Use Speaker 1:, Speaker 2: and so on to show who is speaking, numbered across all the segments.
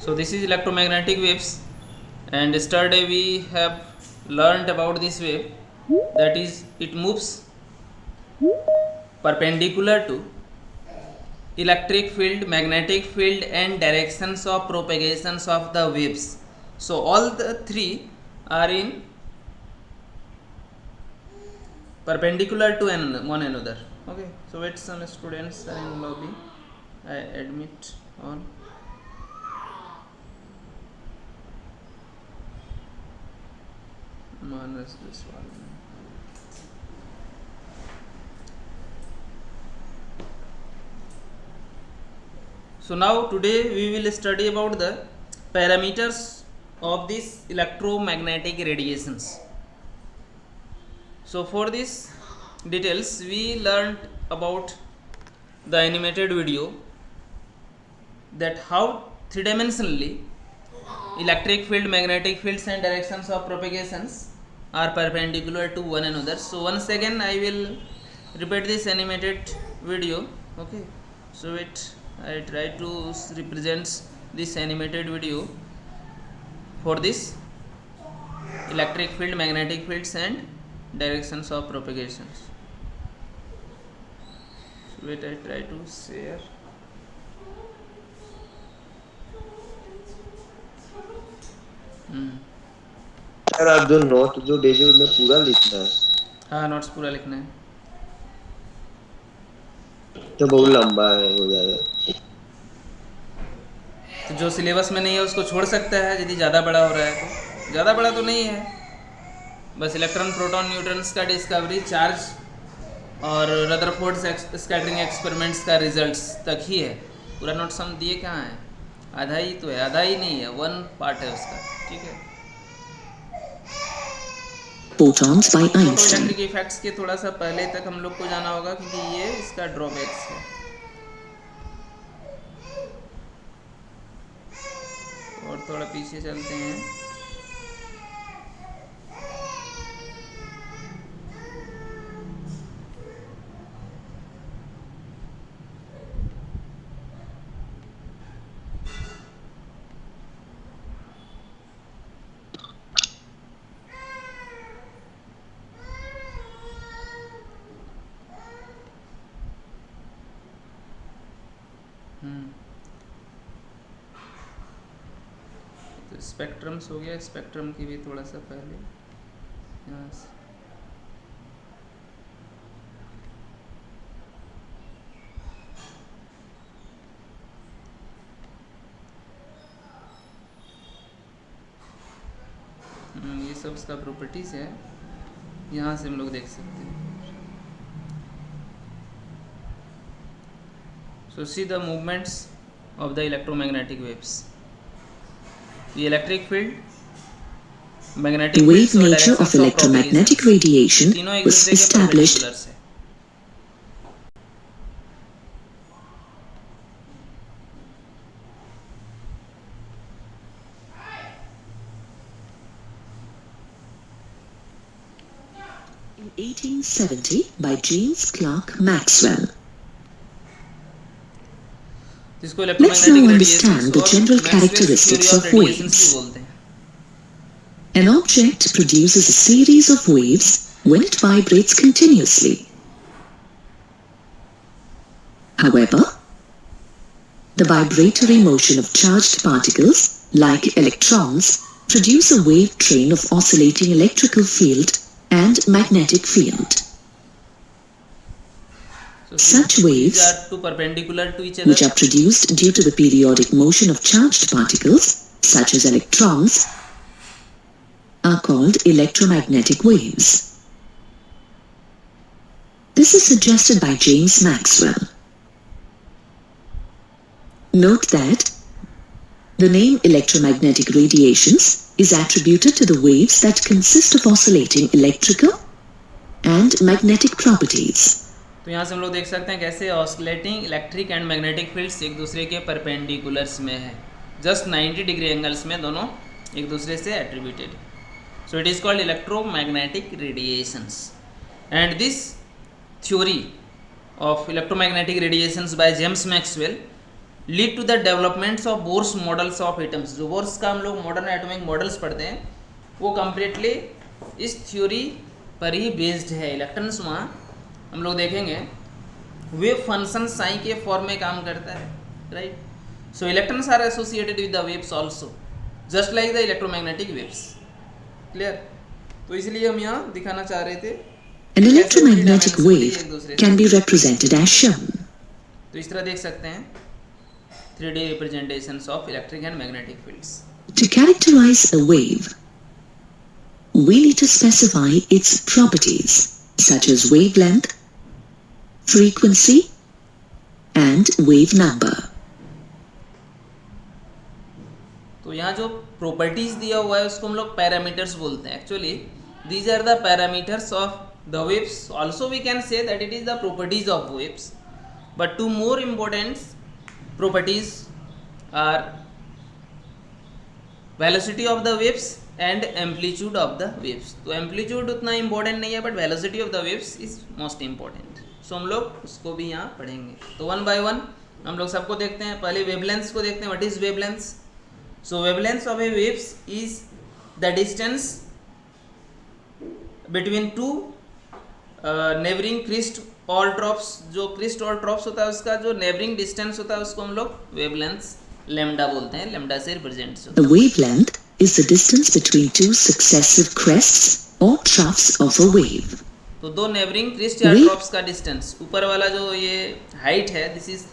Speaker 1: So this is electromagnetic waves, and yesterday we have learned about this wave, that is it moves perpendicular to electric field, magnetic field and directions of propagations of the waves. So all the three are in perpendicular to one another. Okay, so wait, some students are in lobby. I admit all. Minus this one. So now today we will study about the parameters of these electromagnetic radiations. So for this details we learned about the animated video, that how three-dimensionally electric field, magnetic fields and directions of propagations are perpendicular to one another. So once again I will repeat this animated video. Okay, so I try to represent this animated video for this electric field, magnetic fields and directions of propagations. So I try to share.
Speaker 2: यार आप जो note जो भेजे उसमें पूरा लिखना है।
Speaker 1: हाँ, नोट्स पूरा लिखना है
Speaker 2: तो बहुत लंबा है, हो जाएगा।
Speaker 1: तो जो सिलेबस में नहीं है उसको छोड़ सकता है यदि ज़्यादा बड़ा हो रहा है तो। ज़्यादा बड़ा तो नहीं है, बस इलेक्ट्रॉन, प्रोटॉन, न्यूट्रॉन्स का डिस्कवरी, चार्ज और रदरफोर्ड स्कैटरिंग एक्सपेरिमेंट्स का रिजल्ट्स तक ही है। पूरा नोट्स हम दिए कहाँ है, आधा ही तो है, आधा ही नहीं है, वन पार्ट है उसका। ठीक है,
Speaker 3: photons by Einstein.
Speaker 1: Photoelectric effects के थोड़ा सा पहले तक हम लोग को जाना होगा, क्योंकि ये इसका ड्रॉबैक्स है। और थोड़ा पीछे चलते हैं। तो स्पेक्ट्रम्स हो गया, स्पेक्ट्रम की भी थोड़ा सा पहले यहाँ से। ये सब उसका प्रॉपर्टीज़ है, यहाँ से हम लोग देख सकते हैं। So see the movements of the electromagnetic waves. The electric field, magnetic
Speaker 3: The wave
Speaker 1: fields और
Speaker 3: nature of
Speaker 1: directions of
Speaker 3: electromagnetic
Speaker 1: propagations,
Speaker 3: radiation
Speaker 1: तीनों एक
Speaker 3: was
Speaker 1: दूसरे के
Speaker 3: established.
Speaker 1: perpendiculars है।
Speaker 3: In 1870 by James Clerk Maxwell.
Speaker 1: जिसको
Speaker 3: Let's now
Speaker 1: electromagnetic
Speaker 3: understand
Speaker 1: radiations
Speaker 3: the
Speaker 1: और
Speaker 3: general
Speaker 1: Maxwell's
Speaker 3: characteristics
Speaker 1: theory
Speaker 3: of
Speaker 1: of radiations भी
Speaker 3: waves.
Speaker 1: बोलते हैं।
Speaker 3: An object produces a series of waves when it vibrates continuously. However, the vibratory motion of charged particles, like electrons, produce a wave train of oscillating electrical field and magnetic field.
Speaker 1: So
Speaker 3: Such
Speaker 1: these
Speaker 3: waves,
Speaker 1: are two perpendicular to each other,
Speaker 3: which are produced due to the periodic motion of charged particles, such as electrons, are called electromagnetic waves. This is suggested by James Maxwell. Note that the name electromagnetic radiations is attributed to the waves that consist of oscillating electrical and magnetic properties.
Speaker 1: तो यहाँ से हम लोग देख सकते हैं कैसे oscillating electric and magnetic fields एक दूसरे के परपेंडिकुलर्स में है, जस्ट 90 डिग्री एंगल्स में दोनों एक दूसरे से attributed. So it is called electromagnetic radiations, and this theory of electromagnetic radiations by James Maxwell lead to the developments of Bohr's models of atoms. जो बोर्स का हम लोग मॉडर्न एटॉमिक मॉडल्स पढ़ते हैं वो कम्प्लीटली इस थ्योरी पर ही based है। इलेक्ट्रॉन्स वहाँ हम लोग देखेंगे वेव फंक्शन साई के फॉर्म में काम करता है, right. So electrons are associated with the waves also just like the electromagnetic waves. Clear? तो इसलिए हम यहाँ दिखाना चाह रहे थे
Speaker 3: An
Speaker 1: कैसे थ्री
Speaker 3: electromagnetic
Speaker 1: डायमेंशनली
Speaker 3: wave
Speaker 1: एक दूसरे
Speaker 3: can be
Speaker 1: से।
Speaker 3: represented as shown.
Speaker 1: तो इस तरह देख सकते हैं 3D representations of electric and magnetic fields.
Speaker 3: To characterize a wave, we need to specify its properties such as wavelength, frequency, and wave number.
Speaker 1: तो यहाँ जो प्रॉपर्टीज दिया हुआ है उसको हम लोग पैरामीटर्स बोलते हैं। Actually these are the parameters of the waves, also we can say that it is the properties of waves, but two more important properties are velocity of the waves and amplitude of the waves. तो amplitude उतना important नहीं है but velocity of the waves is most important. So हम लोग उसको भी यहाँ पढ़ेंगे। तो वन बाय वन हम लोग सबको देखते हैं। पहले वेवलेंथ्स को देखते हैं। What is wavelengths? So wavelength of a waves is the distance between two neighboring crest or troughs। जो crest और troughs होता है उसका जो neighboring distance होता है उसको हम लोग wavelengths lambda बोलते हैं। lambda से represent होता है।
Speaker 3: A wavelength is the distance between two successive crests or troughs of a wave.
Speaker 1: तो दो neighboring crest या troughs का distance, ऊपर वाला जो ये height है this is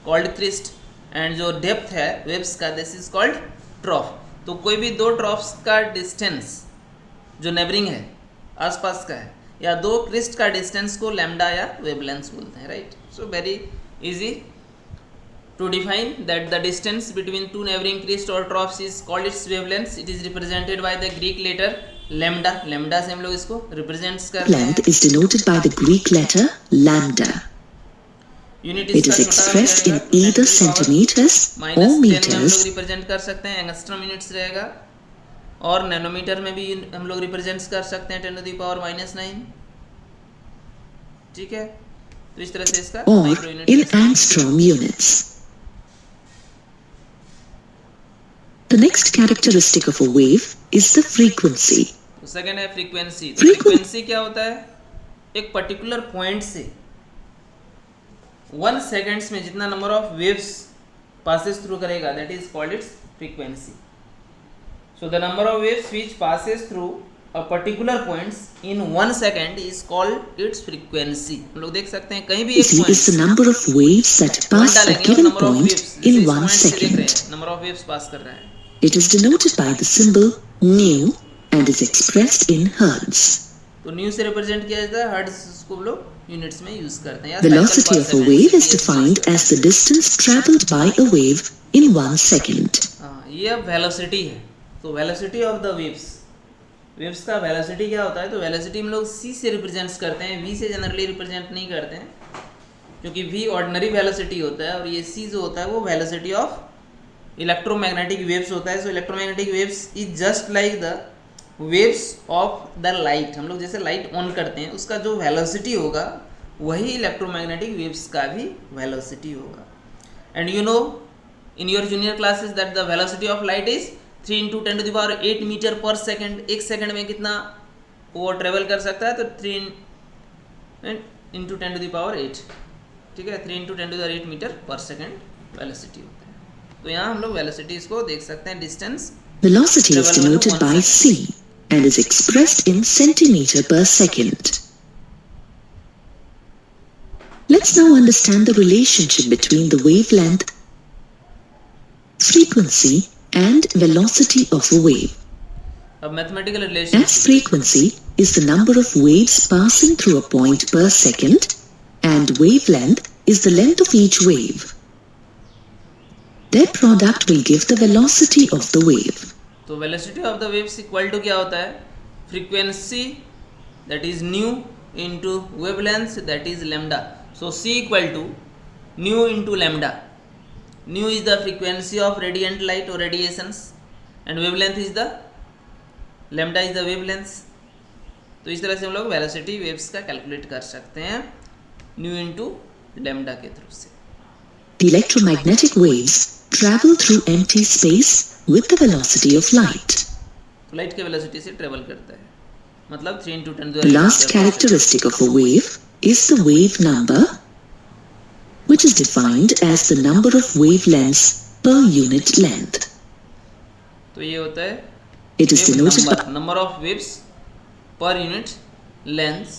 Speaker 1: called crest and जो डेप्थ है वेव्स का दिस इज कॉल्ड ट्रॉफ। तो कोई भी दो ट्रॉफ्स का डिस्टेंस जो नेबरिंग है आसपास का है या दो क्रिस्ट का डिस्टेंस को लैम्डा या वेवलेंथ बोलते हैं, right. So very easy to define that the distance between two neighbouring crest और troughs is called its wavelength. It is represented by the Greek letter lambda. Lambda से हम लोग इसको रिप्रेजेंट्स करते हैं।
Speaker 3: Length is denoted by the Greek letter lambda. It is expressed in either centimeters or meters.
Speaker 1: Represent कर सकते हैं, angstrom units रहेगा, और नैनोमीटर में भी हम लोग रिप्रेजेंट कर सकते हैं 10⁻⁹। ठीक है, तो इस तरह से इसका
Speaker 3: Or
Speaker 1: micro unit
Speaker 3: in angstrom units. The next characteristic of a wave is the frequency.
Speaker 1: तो सेकंड है फ्रीक्वेंसी। फ्रीक्वेंसी क्या होता है? एक पर्टिकुलर पॉइंट से 1 सेकेंड्स में जितना number of waves passes through करेगा that is called its frequency. So the number of waves which passes through a particular points in 1 second is called its frequency. हम लोग देख सकते हैं कहीं भी एक
Speaker 3: point is the number of waves that pass a given point in 1 second.
Speaker 1: Number of waves pass कर रहा है।
Speaker 3: It is denoted by the symbol nu and is expressed in hertz.
Speaker 1: तो न्यू से रिप्रेजेंट किया जाता है, hertz को हम लोग यूनिट्स में यूज करते हैं।
Speaker 3: Velocity of a wave is defined as the distance traveled by a wave in 1 second.
Speaker 1: ये अब वेलोसिटी है। तो velocity of the waves, waves का वेलोसिटी क्या होता है? तो वेलोसिटी हम लोग c से रिप्रेजेंट करते हैं, v से जनरली रिप्रेजेंट नहीं करते हैं क्योंकि v ऑर्डिनरी वेलोसिटी होता है और ये c जो होता है वो वेलोसिटी ऑफ इलेक्ट्रोमैग्नेटिक वेव्स होता है। So electromagnetic waves is just like the waves of the light. हम लोग जैसे लाइट ऑन करते हैं उसका जो वेलोसिटी होगा वही इलेक्ट्रोमैग्नेटिक वेव्स का भी वेलोसिटी होगा। And you know in your junior classes that the velocity of light is 3 × 10⁸ metre per second. एक सेकेंड में कितना वो ट्रेवल कर सकता है? तो 3 × 10⁸, ठीक है, 3 × 10⁸ मीटर पर सेकेंड वेलोसिटी होता है। तो यहाँ हम लोग वेलोसिटी इसको देख सकते हैं, distance.
Speaker 3: Velocity is denoted by c and is expressed in centimeter per second. Let's now understand the relationship between the wavelength, frequency, and velocity of a wave.
Speaker 1: अब mathematical relation.
Speaker 3: As frequency is the number of waves passing through a point per second, and wavelength is the length of each wave. Their product will give the velocity of the wave.
Speaker 1: तो velocity of the waves equal to क्या होता है? Frequency that is nu into wavelength that is lambda. So c equal to nu into lambda. Nu is the frequency of radiant light और radiations and wavelength is the lambda is the wavelength. तो इस तरह से हम लोग velocity waves का calculate कर सकते हैं न्यू इनटू लैम्डा के थ्रू से।
Speaker 3: The electromagnetic waves travel through empty space with the velocity of light.
Speaker 1: Light के वेलोसिटी से ट्रेवल करता है, मतलब 3 into 10
Speaker 3: The last characteristic of a wave is the wave number, which is defined as the number of wavelengths per unit length.
Speaker 1: तो ये होता है
Speaker 3: It is denoted
Speaker 1: number of waves per unit length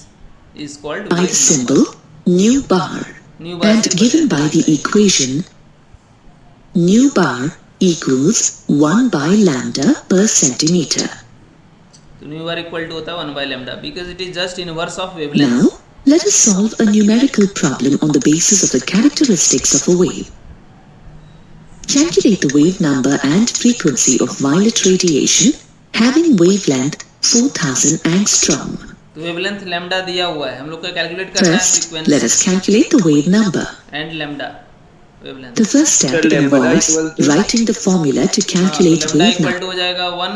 Speaker 1: is called
Speaker 3: by
Speaker 1: wave
Speaker 3: the symbol nu bar, and given by the equation nu bar equals 1 by lambda per centimeter.
Speaker 1: तो nu bar equal to होता है 1 by lambda because it is just inverse of wavelength.
Speaker 3: Now, let us solve a numerical problem on the basis of the characteristics of a wave. Calculate the wave number and frequency of violet radiation having wavelength 4000 angstrom.
Speaker 1: तो wavelength lambda दिया हुआ है, हम लोग को calculate करना है
Speaker 3: First,
Speaker 1: frequency
Speaker 3: let us calculate the wave number.
Speaker 1: And lambda wavelength.
Speaker 3: The first step involves writing the formula to calculate
Speaker 1: lambda
Speaker 3: wave
Speaker 1: equal
Speaker 3: number.
Speaker 1: To हो जाएगा 1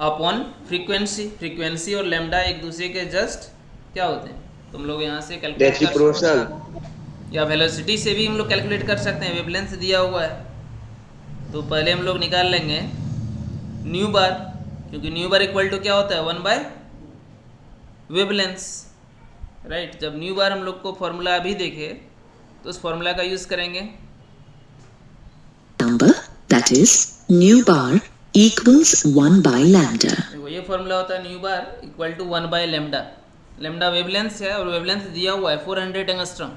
Speaker 1: अपॉन फ्रीक्वेंसी. फ्रीक्वेंसी और लैम्डा एक दूसरे के जस्ट क्या होते हैं, तुम लोग यहाँ से कैलकुलेट कर
Speaker 2: रेसिप्रोकल
Speaker 1: या वेलोसिटी से भी हम लोग कैलकुलेट कर सकते हैं. वेवलेंथ दिया हुआ है तो पहले हम लोग निकाल लेंगे न्यू बार, क्योंकि न्यू बार इक्वल टू क्या होता है 1 बाय वेवलेंथ, राइट. जब न्यू बार हम लोग को फॉर्मूला अभी देखे तो उस फॉर्मूला का यूज करेंगे.
Speaker 3: Number, that is nu bar equals 1 by lambda.
Speaker 1: देखो ये फॉर्मूला होता है nu bar equal to 1 by lambda. Lambda wavelength है और वेवलेंथ दिया हुआ है 400 एंगस्ट्रॉम.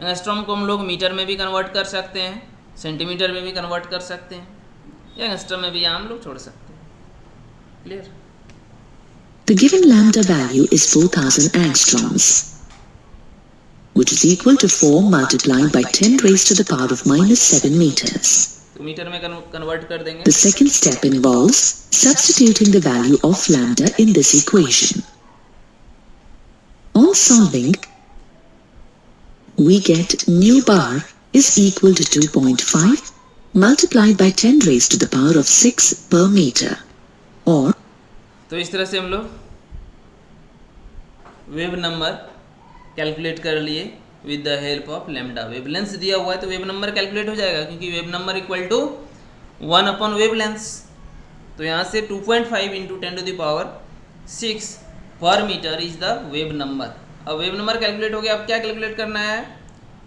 Speaker 1: एंगस्ट्रॉम को हम लोग मीटर में भी कन्वर्ट कर सकते हैं, सेंटीमीटर में भी कन्वर्ट कर सकते हैं, या एंगस्ट्रॉम में भी यहाँ हम लोग छोड़ सकते हैं. Clear.
Speaker 3: The given lambda value is 4000 angstroms, which is equal to 4 multiplied by 10 raised to the power of minus 7 meters.
Speaker 1: तो मीटर में कन्वर्ट कर देंगे.
Speaker 3: The second step involves substituting the value of lambda in this equation. On solving, we get nu bar is equal to 2.5 multiplied by 10 raised to the power of 6 per meter, or
Speaker 1: तो इस तरह से हम लोग wave number calculate कर लिए with the help of lambda. Wavelength दिया हुआ है तो वेव नंबर कैलकुलेट हो जाएगा, क्योंकि wave number equal to 1 upon wavelength. तो यहाँ से 2.5 इंटू 10 टू द पावर 6 पर metre is the wave number. अब वेव नंबर कैलकुलेट हो गया. अब क्या कैलकुलेट करना है,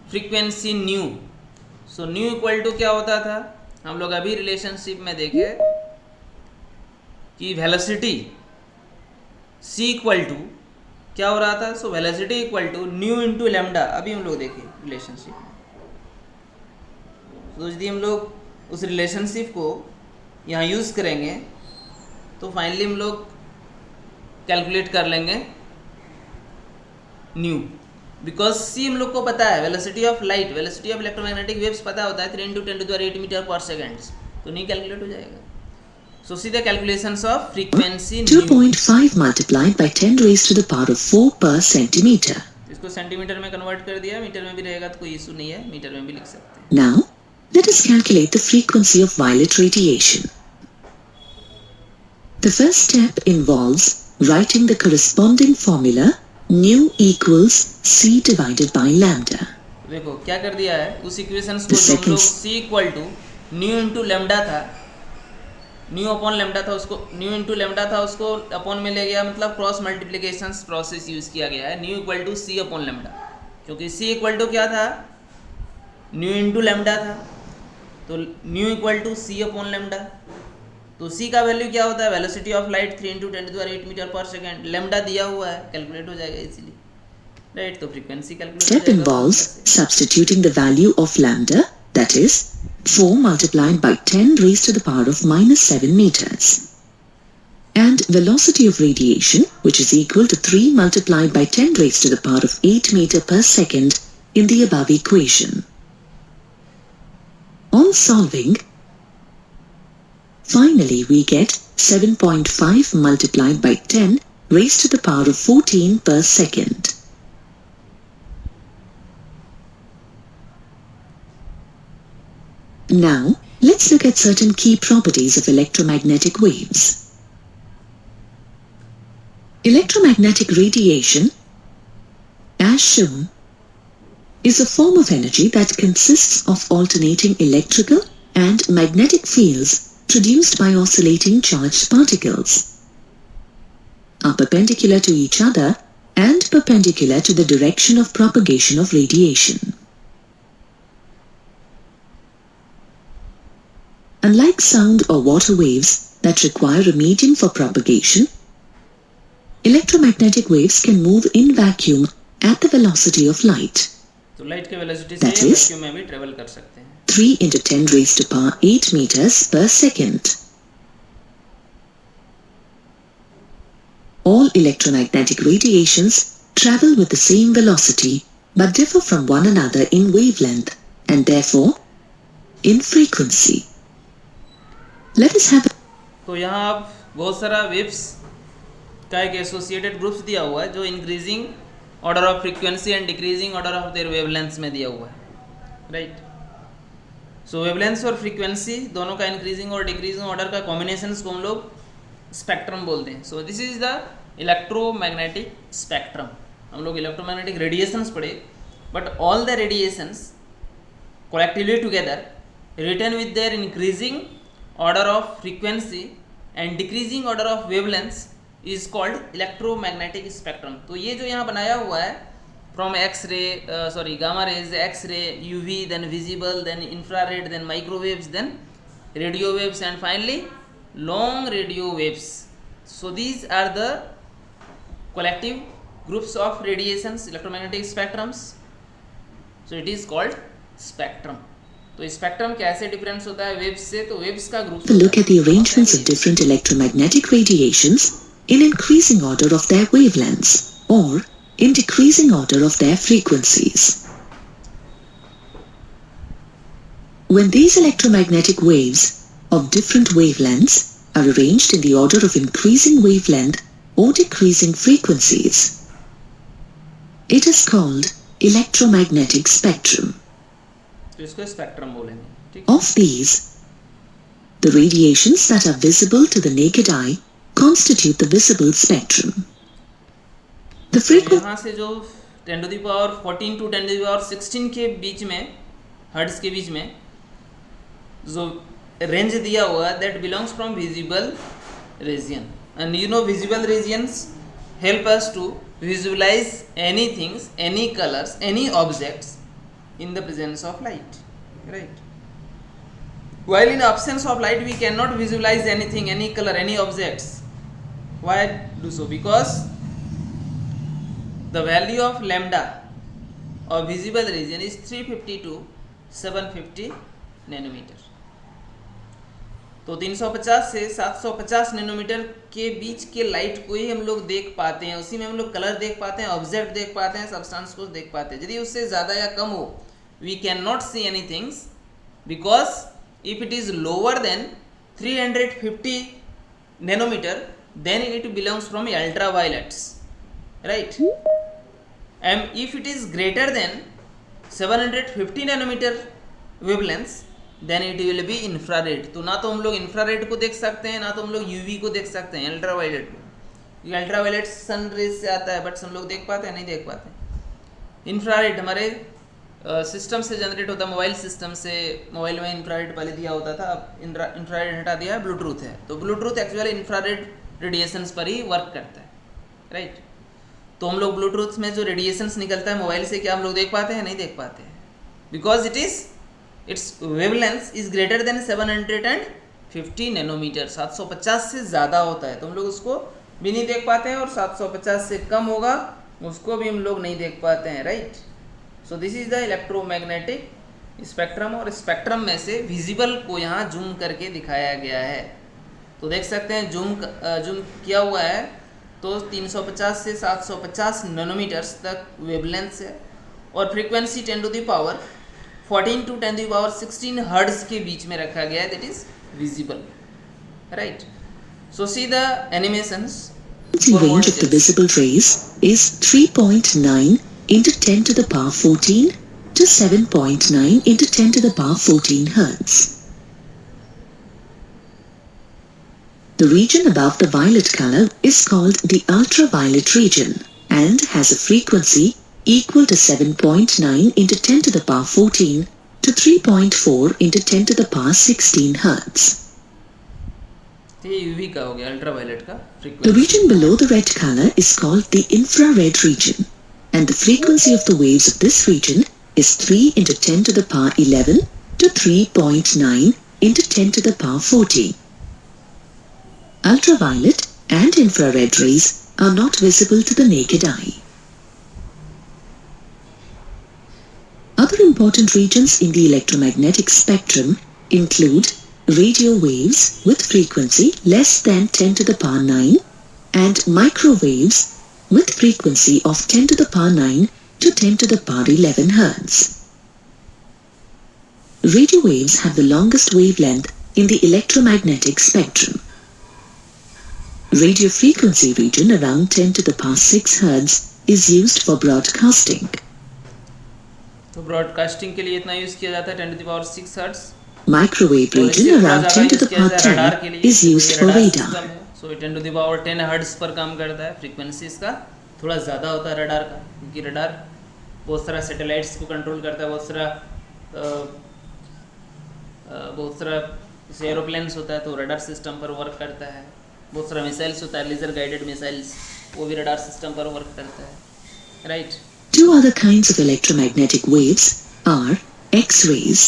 Speaker 1: frequency nu. So nu equal to क्या होता था, हम लोग अभी रिलेशनशिप में देखे कि वेलोसिटी c इक्वल टू क्या हो रहा था. So velocity equal to nu into lambda. अभी हम लोग देखें रिलेशनशिप में, तो यदि हम लोग उस रिलेशनशिप को यहाँ यूज़ करेंगे तो फाइनली हम लोग कैलकुलेट कर लेंगे न्यू, बिकॉज c हम लोग को पता है, velocity of light, velocity of electromagnetic waves पता होता है 3 into 10 to the 8 metre per second. तो न्यू कैलकुलेट हो जाएगा. So see the calculations of frequency
Speaker 3: 2.5 multiplied by 10 raised to the power of 4 per centimeter.
Speaker 1: इसको सेंटीमीटर में convert कर दिया. मीटर में भी रहेगा तो कोई इशू नहीं है, मीटर में भी लिख सकते हैं.
Speaker 3: Now, let us calculate the frequency of violet radiation. The first step involves writing the corresponding formula nu equals c divided by lambda.
Speaker 1: देखो क्या कर दिया है, उस इक्वेशंस को जो हम लोग c equal to nu into lambda था, न्यू अपॉन लेमडा था, उसको न्यू इंटू लेमडा था उसको अपॉन में ले गया, मतलब क्रॉस मल्टीप्लिकेशन प्रोसेस यूज़ किया गया है. Nu equal to C upon lambda, क्योंकि सी इक्वल टू क्या था, न्यू इंटू लेमडा था. तो nu equal to C upon lambda. तो सी का वैल्यू क्या होता है, velocity of light 3 into 10 to the 8 metre per second. Lambda दिया हुआ है, कैलकुलेट हो जाएगा इजीली, राइट. तो frequency calculate.
Speaker 3: Step involves substituting the value of lambda, that is 4 multiplied by 10 raised to the power of minus 7 meters, and velocity of radiation, which is equal to 3 multiplied by 10 raised to the power of 8 meter per second in the above equation. On solving, finally we get 7.5 multiplied by 10 raised to the power of 14 per second. Now, let's look at certain key properties of electromagnetic waves. Electromagnetic radiation, as shown, is a form of energy that consists of alternating electrical and magnetic fields produced by oscillating charged particles, are perpendicular to each other and perpendicular to the direction of propagation of radiation. Unlike sound or water waves that require a medium for propagation, electromagnetic waves can move in vacuum at the velocity of light.
Speaker 1: तो light के velocity से
Speaker 3: That is
Speaker 1: vacuum में भी travel कर सकते हैं.
Speaker 3: 3 into 10 raised to power 8 meters per second. All electromagnetic radiations travel with the same velocity but differ from one another in wavelength and therefore in frequency. Let us have
Speaker 1: तो यहाँ आप बहुत सारा वेव्स का एक एसोसिएटेड ग्रुप्स दिया हुआ है जो increasing order of frequency and decreasing order of their wavelengths में दिया हुआ है, राइट. सो वेवलेंथ्स और फ्रीक्वेंसी दोनों का इंक्रीजिंग और डिक्रीजिंग ऑर्डर का कॉम्बिनेशंस को हम लोग स्पेक्ट्रम बोलते हैं. So this is the electromagnetic spectrum. हम लोग इलेक्ट्रोमैग्नेटिक रेडिएशंस पढ़े, but all the radiations collectively together written with their increasing order of frequency and decreasing order of wavelengths is called electromagnetic spectrum. तो ये जो यहाँ बनाया हुआ है from X-ray gamma rays, X-ray, UV, then visible, then infrared, then microwaves, then radio waves, and finally long radio waves. So these are the collective groups of radiations, electromagnetic spectrums. So it is called spectrum. तो spectrum कैसे difference होता है waves से? तो waves का group
Speaker 3: look at the arrangements of different electromagnetic radiations in increasing order of their wavelengths or in decreasing order of their frequencies. When these electromagnetic waves of different wavelengths are arranged in the order of increasing wavelength or decreasing frequencies, it is called electromagnetic spectrum.
Speaker 1: तो इसको spectrum बोलेंगे, ठीक.
Speaker 3: Of these, the radiations that are visible to the naked eye constitute the visible spectrum. The frequency
Speaker 1: यहाँ से जो 10 to the power 14 to 10 to the power 16 के बीच में, हर्ट्ज के बीच में जो रेंज दिया हुआ है, that belongs from visible region. And you know visible regions help us to visualize anything, any colors, any objects in the presence of light, right? While in absence of light we cannot visualize anything, any color, any objects. Why do so? Because the value of lambda of visible region is 350 to 750 nanometer. तो 350 से 750 nanometre के बीच के light को ही हम लोग देख पाते हैं, उसी में हम लोग कलर देख पाते हैं, ऑब्जेक्ट देख पाते हैं, सब्सटेंस को देख पाते हैं. यदि उससे ज़्यादा या कम हो, we cannot see anything, because if it is lower than 350 nanometer, then it belongs from ultraviolets, right? And if it is greater than 750 nanometer wavelengths, then it will be infrared. तो ना तो हम लोग इंफ्रारेड को देख सकते हैं, ना तो हम लोग यूवी को देख सकते हैं, अल्ट्रावायलेट को. ये अल्ट्रावायलेट सन रेज से आता है, बट हम लोग देख पाते हैं, नहीं देख पाते. इंफ्रारेड हमारे सिस्टम से जनरेट होता है, मोबाइल सिस्टम से. मोबाइल में इंफ्रारेड पहले दिया होता था, अब इंफ्रारेड हटा दिया है, ब्लूटूथ है. तो ब्लूटूथ एक्चुअली इंफ्रारेड रेडिएशंस पर ही वर्क करता है, राइट. तो हम लोग ब्लूटूथ में जो रेडिएशंस निकलता है मोबाइल से, क्या हम लोग देख पाते हैं? नहीं देख पाते हैं, because its wavelength is greater than 750 nanometre. 750 से ज़्यादा होता है तो हम लोग उसको भी नहीं देख पाते हैं, और 750 से कम होगा उसको भी हम लोग नहीं देख पाते हैं, right. So this is the electromagnetic spectrum. और स्पेक्ट्रम में से विजिबल को यहाँ जूम करके दिखाया गया है. तो देख सकते हैं जूम किया हुआ है, तो 350 से 750 नैनोमीटर्स तक वेवलेंथ है, और frequency 10 to the power 14 to 10 to the power 16 hertz के बीच में रखा गया है, that is visible, right. So see the animations.
Speaker 3: The range of the visible rays is 3.9 into 10 to the power 14 to 7.9 into 10 to the power 14 Hertz. The region above the violet color is called the ultraviolet region and has a frequency equal to 7.9 into 10 to the power 14 to 3.4 into 10 to the power 16 hertz.
Speaker 1: तो ये UV का हो गया, ultraviolet का
Speaker 3: The
Speaker 1: frequency.
Speaker 3: region below the red color is called the infrared region, and the frequency of the waves of this region is 3 into 10 to the power 11 to 3.9 into 10 to the power 14. Ultraviolet and infrared rays are not visible to the naked eye. Other important regions in the electromagnetic spectrum include radio waves with frequency less than 10 to the power 9 and microwaves with frequency of 10 to the power 9 to 10 to the power 11 hertz. Radio waves have the longest wavelength in the electromagnetic spectrum. Radio frequency region around 10 to the power 6 hertz is used for broadcasting.
Speaker 1: तो broadcasting के लिए इतना use किया जाता है 10 to the power 6 hertz.
Speaker 3: Microwave region around 10 to the power 10 is used for radar.
Speaker 1: So 10 to the power 10 hertz पर काम करता है. फ्रीक्वेंसी इसका थोड़ा ज़्यादा होता है रडार का, क्योंकि रडार बहुत सारा सैटेलाइट्स को कंट्रोल करता है, बहुत सारा जैसे एरोप्लेन्स होता है तो रडार सिस्टम पर वर्क करता है. बहुत सारा मिसाइल्स होता है, लेज़र गाइडेड मिसाइल्स, वो भी रडार सिस्टम पर वर्क करता है. Right.
Speaker 3: Two other kinds of electromagnetic waves are X-rays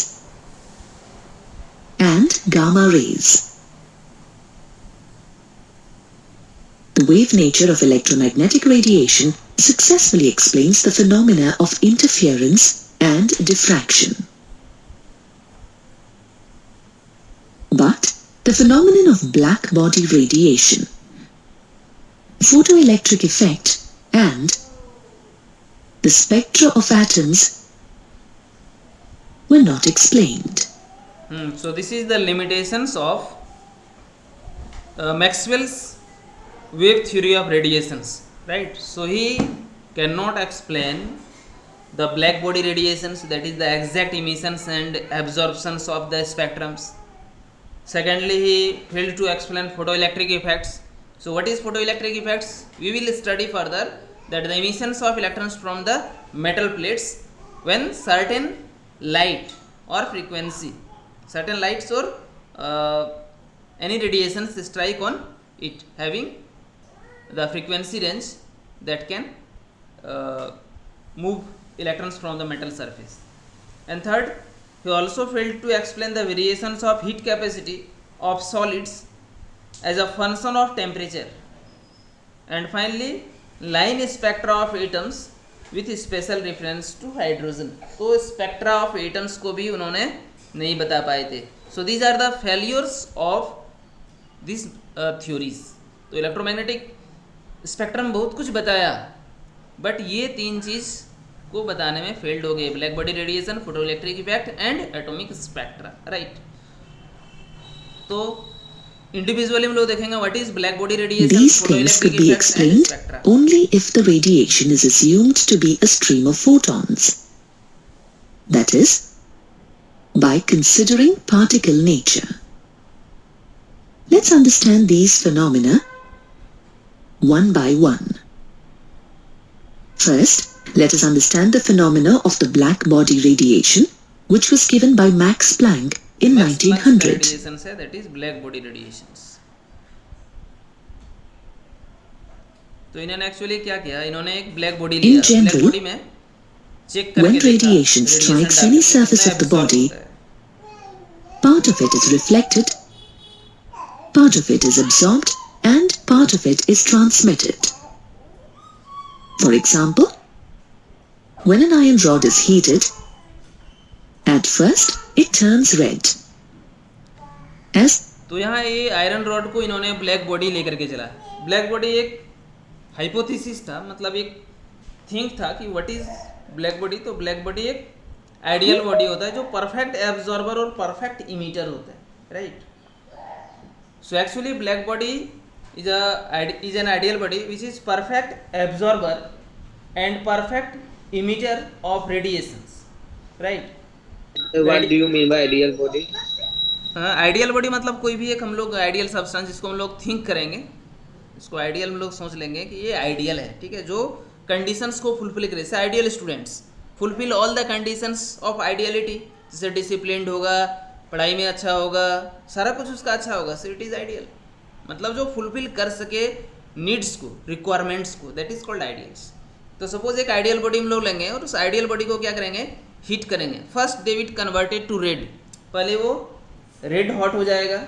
Speaker 3: and gamma rays. The wave nature of electromagnetic radiation successfully explains the phenomena of interference and diffraction. But the phenomenon of black body radiation, photoelectric effect, and the spectra of atoms were not explained.
Speaker 1: So this is the limitations of Maxwell's wave theory of radiations, right? So he cannot explain the black body radiations, that is the exact emissions and absorptions of the spectrums. Secondly, he failed to explain photoelectric effects. So what is photoelectric effects? We will study further that the emissions of electrons from the metal plates when certain light or frequency, certain lights or any radiations strike on it having the frequency range that can move electrons from the metal surface. And third, he also failed to explain the variations of heat capacity of solids as a function of temperature. And finally, line spectra of atoms with special reference to hydrogen. तो spectra of atoms को भी उन्होंने नहीं बता पाए थे. So these are the failures of these theories. तो electromagnetic spectrum बहुत कुछ बताया, बट ये तीन चीज़ को बताने में फेल्ड हो गए: black body radiation, photoelectric effect and atomic spectra. Right. तो इंडिविजुअली हम लोग देखेंगे what is black body radiation,
Speaker 3: These things could be explained only if the radiation is assumed to be a stream of photons. That is, by considering particle nature. Let's understand these phenomena one by one. First, let us understand the phenomena of the black body radiation, which was given by Max Planck in 1900.
Speaker 1: Radiations है, that is black body radiations. तो इन्होंने actually क्या किया, इन्होंने एक black body लिया. Black body में check करके
Speaker 3: when radiation strikes any surface of the body, part of it is reflected, part of it is absorbed, and part of it is transmitted. For example, when an iron rod is heated, at first it turns red. As
Speaker 1: तो यहाँ ये iron rod को इन्होंने black body लेकर के चला. Black body एक hypothesis था, मतलब एक थिंक था कि व्हाट इज ब्लैक बॉडी. तो ब्लैक बॉडी एक आइडियल बॉडी होता है जो परफेक्ट एब्जॉर्बर और परफेक्ट इमीटर होता है. Right. So actually black body is an ideal body which is perfect absorber and perfect emitter of radiations. Right.
Speaker 2: What do you mean by ideal body?
Speaker 1: Ideal body मतलब कोई भी एक हम लोग ideal substance जिसको हम लोग थिंक करेंगे, इसको आइडियल हम लोग सोच लेंगे कि ये आइडियल है. ठीक है. जो कंडीशंस को फुलफिल करे, जैसे ideal students fulfil all the conditions of ideality, जैसे डिसिप्लिन्ड होगा, पढ़ाई में अच्छा होगा, सारा कुछ उसका अच्छा होगा, सो इट इज़ आइडियल। मतलब जो फुलफिल कर सके नीड्स को, रिक्वायरमेंट्स को, दैट इज़ कॉल्ड आइडियल्स। तो सपोज एक आइडियल बॉडी हम लोग लेंगे और उस आइडियल बॉडी को क्या करेंगे, हीट करेंगे। First they will converted to red, पहले वो रेड हॉट हो जाएगा।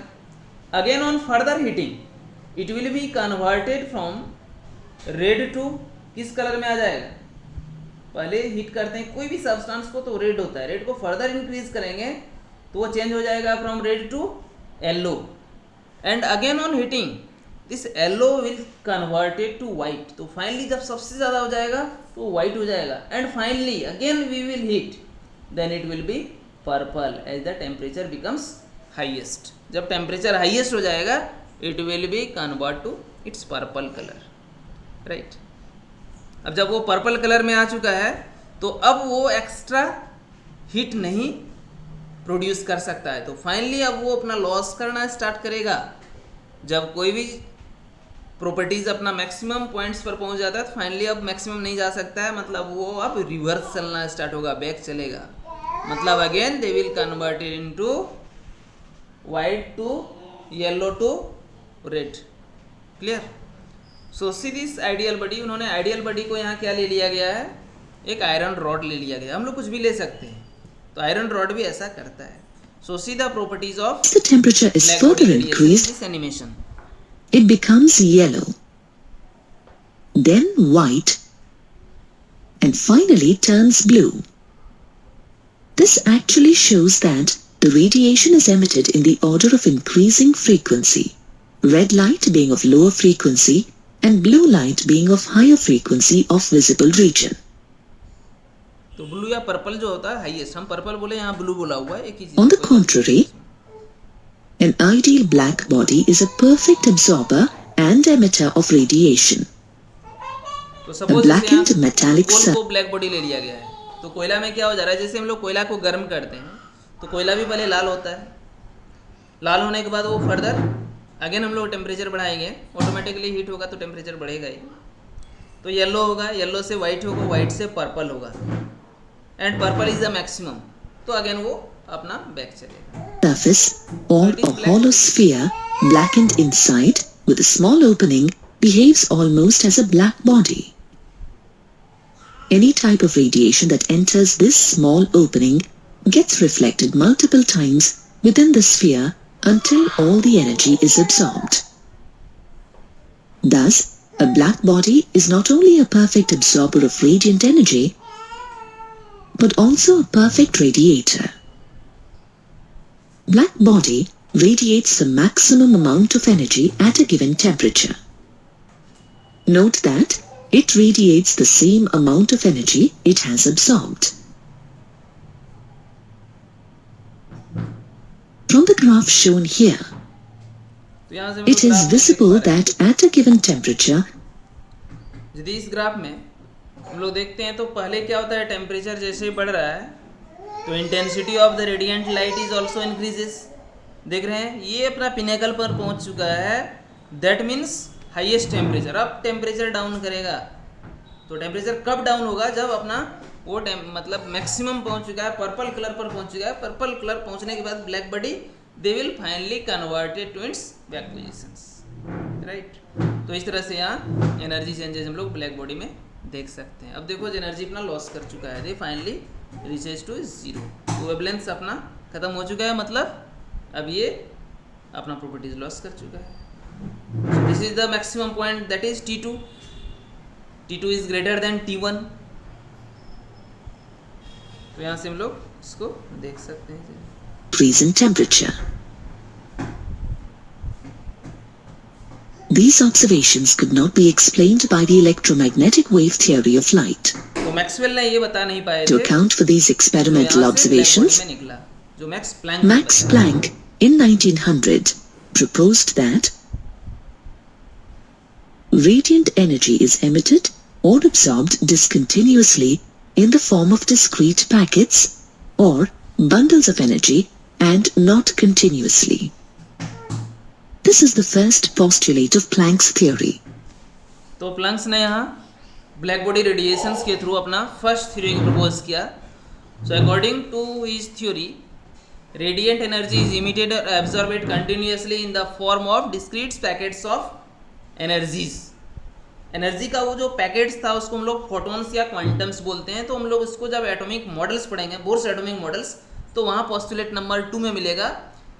Speaker 1: Again on further heating it will be converted from red to किस कलर में आ जाएगा, पहले हीट करते हैं कोई भी सब्सटेंस को तो रेड होता है, रेड को फर्दर इंक्रीज करेंगे तो वो चेंज हो जाएगा from red to yellow, and again on heating this yellow will converted to white. तो फाइनली जब सबसे ज़्यादा हो जाएगा तो वाइट हो जाएगा, and finally again we will heat then it will be purple as the temperature becomes highest. जब टेम्परेचर हाईएस्ट हो जाएगा it will be convert to its purple colour, right. अब जब वो पर्पल कलर में आ चुका है तो अब वो एक्स्ट्रा हीट नहीं प्रोड्यूस कर सकता है, तो फाइनली अब वो अपना लॉस करना स्टार्ट करेगा। जब कोई भी प्रॉपर्टीज अपना मैक्सिमम पॉइंट्स पर पहुंच जाता है तो फाइनली अब मैक्सिमम नहीं जा सकता है, मतलब वो अब रिवर्स चलना स्टार्ट होगा, बैक चलेगा। मतलब again they will converted into white to yellow to red, clear. So see this ideal body, उन्होंने आइडियल बॉडी को यहाँ क्या ले लिया गया है, एक आयरन रॉड ले लिया गया। हम लोग कुछ भी ले सकते हैं, तो आयरन रॉड भी ऐसा करता है। So see the properties of
Speaker 3: As the temperature is further increased,
Speaker 1: this animation,
Speaker 3: it becomes yellow, then white, and finally turns blue. This actually shows that the radiation is emitted in the order of increasing frequency, red light being of lower frequency and blue light being of higher frequency of visible region.
Speaker 1: तो blue या purple जो होता है highest, हम purple बोले यहाँ blue बोला हुआ है, एक ही चीज।
Speaker 3: On the contrary, an ideal black body is a perfect absorber and emitter of radiation.
Speaker 1: तो
Speaker 3: A
Speaker 1: सपोज
Speaker 3: blackened metallic
Speaker 1: कोल को ब्लैक बॉडी ले लिया गया है, तो कोयला में क्या हो जा रहा है, जैसे हम लोग कोयला को गर्म करते हैं तो कोयला भी पहले लाल होता है, लाल होने के बाद वो फर्दर अगेन हम लोग टेम्परेचर बढ़ाएंगे, ऑटोमेटिकली हीट होगा तो टेम्परेचर बढ़ेगा ही। तो येलो होगा, येलो से वाइट होगा, वाइट से पर्पल होगा, and purple is the maximum, तो अगेन वो अपना बैक चलेगा।
Speaker 3: surface or a hollow sphere blackened inside with a small opening behaves almost as a black body. Any type of radiation that enters this small opening gets reflected multiple times within the sphere until all the energy is absorbed. Thus, a black body is not only a perfect absorber of radiant energy, but also a perfect radiator. Black body radiates the maximum amount of energy at a given temperature. Note that it radiates the same amount of energy it has absorbed. From the graph shown here,
Speaker 1: तो यहाँ से हम
Speaker 3: it
Speaker 1: लोग
Speaker 3: is
Speaker 1: graph में देख
Speaker 3: visible
Speaker 1: पा रहे हैं।
Speaker 3: that at a given temperature,
Speaker 1: यदि इस ग्राफ में हम लोग देखते हैं तो पहले क्या होता है, टेम्परेचर जैसे ही बढ़ रहा है तो intensity of the radiant light is also increases. देख रहे हैं ये अपना पिनेकल पर पहुंच चुका है, दैट मीन्स हाईएस्ट टेम्परेचर। अब टेम्परेचर डाउन करेगा, तो टेम्परेचर कब डाउन होगा, जब अपना वो मतलब मैक्सिमम पहुंच चुका है, पर्पल कलर पर पहुंच चुका है। पर्पल कलर पहुंचने के बाद black body they will finally converted to its back positions, right. तो इस तरह से यहाँ एनर्जी चेंजेस हम लोग ब्लैक बॉडी में देख सकते हैं। अब देखो जो एनर्जी अपना लॉस कर चुका है, they finally reaches to zero, तो वेवलेंथ अपना खत्म हो चुका है, मतलब अब ये अपना प्रॉपर्टीज लॉस कर चुका है। This is the maximum point, that is T2. T2 is greater then T1। तो यहाँ से हम लोग इसको देख सकते हैं।
Speaker 3: increase in temperature. These observations could not be explained by the electromagnetic wave theory of light.
Speaker 1: तो मैक्सवेल ने ये बता नहीं पाए
Speaker 3: To
Speaker 1: थे,
Speaker 3: account for these experimental
Speaker 1: तो यहाँ से
Speaker 3: observations,
Speaker 1: ब्लैक बॉडी में निकला, जो मैक्स प्लैंक ने
Speaker 3: Max
Speaker 1: बताया।
Speaker 3: Planck in 1900 proposed that radiant energy is emitted or absorbed discontinuously in the form of discrete packets or bundles of energy and not continuously. This is the first postulate of Planck's theory.
Speaker 1: तो Planck's ने यहाँ black body radiations के through अपना first theory को propose किया. So according to his theory, radiant energy is emitted or absorbed continuously in the form of discrete packets of energies. Energy का वो जो पैकेट्स था उसको हम लोग फोटॉन्स या क्वांटम्स बोलते हैं. तो हम लोग इसको जब एटॉमिक मॉडल्स पढ़ेंगे, बोर्स एटॉमिक मॉडल्स, तो वहाँ पोस्टुलेट नंबर 2 में मिलेगा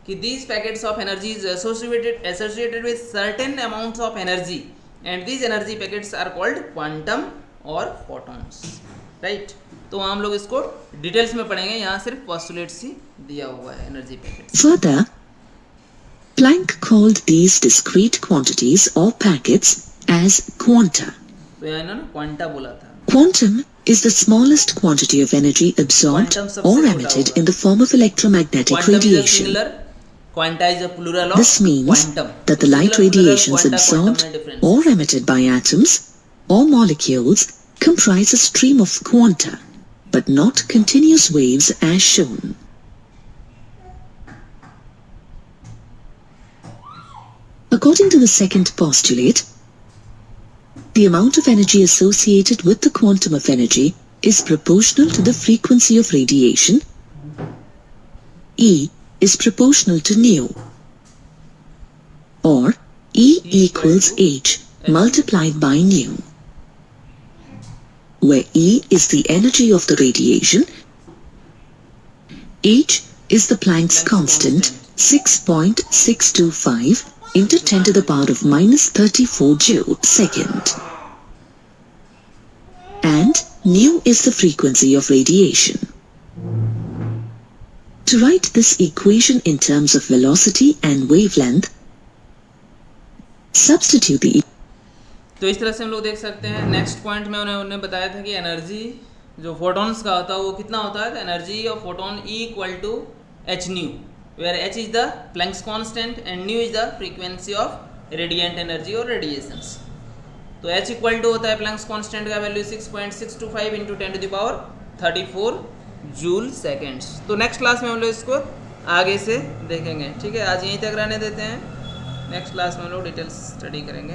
Speaker 1: कि these packets of energy is associated with certain amounts of energy and these energy packets are called quantum और फोटॉन्स. राइट. तो हम लोग इसको डिटेल्स में पढ़ेंगे, यहाँ सिर्फ पोस्टुलेट्स ही दिया हुआ है energy packets.
Speaker 3: Further, Planck called these discrete quantities or packets as quanta.
Speaker 1: तो यहाँ इन्होंने क्वांटा बोला था.
Speaker 3: Quantum is the smallest quantity of energy absorbed
Speaker 1: Quantum सबसे
Speaker 3: or
Speaker 1: छोटा
Speaker 3: emitted
Speaker 1: होगा.
Speaker 3: in the form of electromagnetic
Speaker 1: Quantum is a
Speaker 3: radiation.
Speaker 1: singular, quanta is a plural of
Speaker 3: This means
Speaker 1: quantum.
Speaker 3: that the light
Speaker 1: Singular, plural,
Speaker 3: radiations
Speaker 1: quanta,
Speaker 3: absorbed
Speaker 1: quantum में difference.
Speaker 3: or emitted by atoms or molecules comprise a stream of quanta, but not continuous waves as shown. According to the second postulate, the amount of energy associated with the quantum of energy is proportional to the frequency of radiation. E is proportional to nu, or E equals h multiplied by nu, where E is the energy of the radiation, h is the Planck's constant 6.625 into 10 to the power of minus 34 joule second, and nu is the frequency of radiation. To write this equation in terms of velocity and wavelength, substitute the
Speaker 1: तो इस तरह से हम लोग देख सकते हैं. Next point में उन्होंने बताया था कि एनर्जी जो फोटॉन्स का होता है वो कितना होता है. Energy of photon E equal to H nu, where H is the Planck's constant and nu is the frequency of radiant energy और रेडिएशंस. तो एच इक्वल टू होता है प्लैंक्स कांस्टेंट का value 6.625 into 10 to the power 34 joule seconds. तो next class में हम लोग इसको आगे से देखेंगे. ठीक है, आज यहीं तक रहने देते हैं. नेक्स्ट क्लास में हम लोग डिटेल्स स्टडी करेंगे.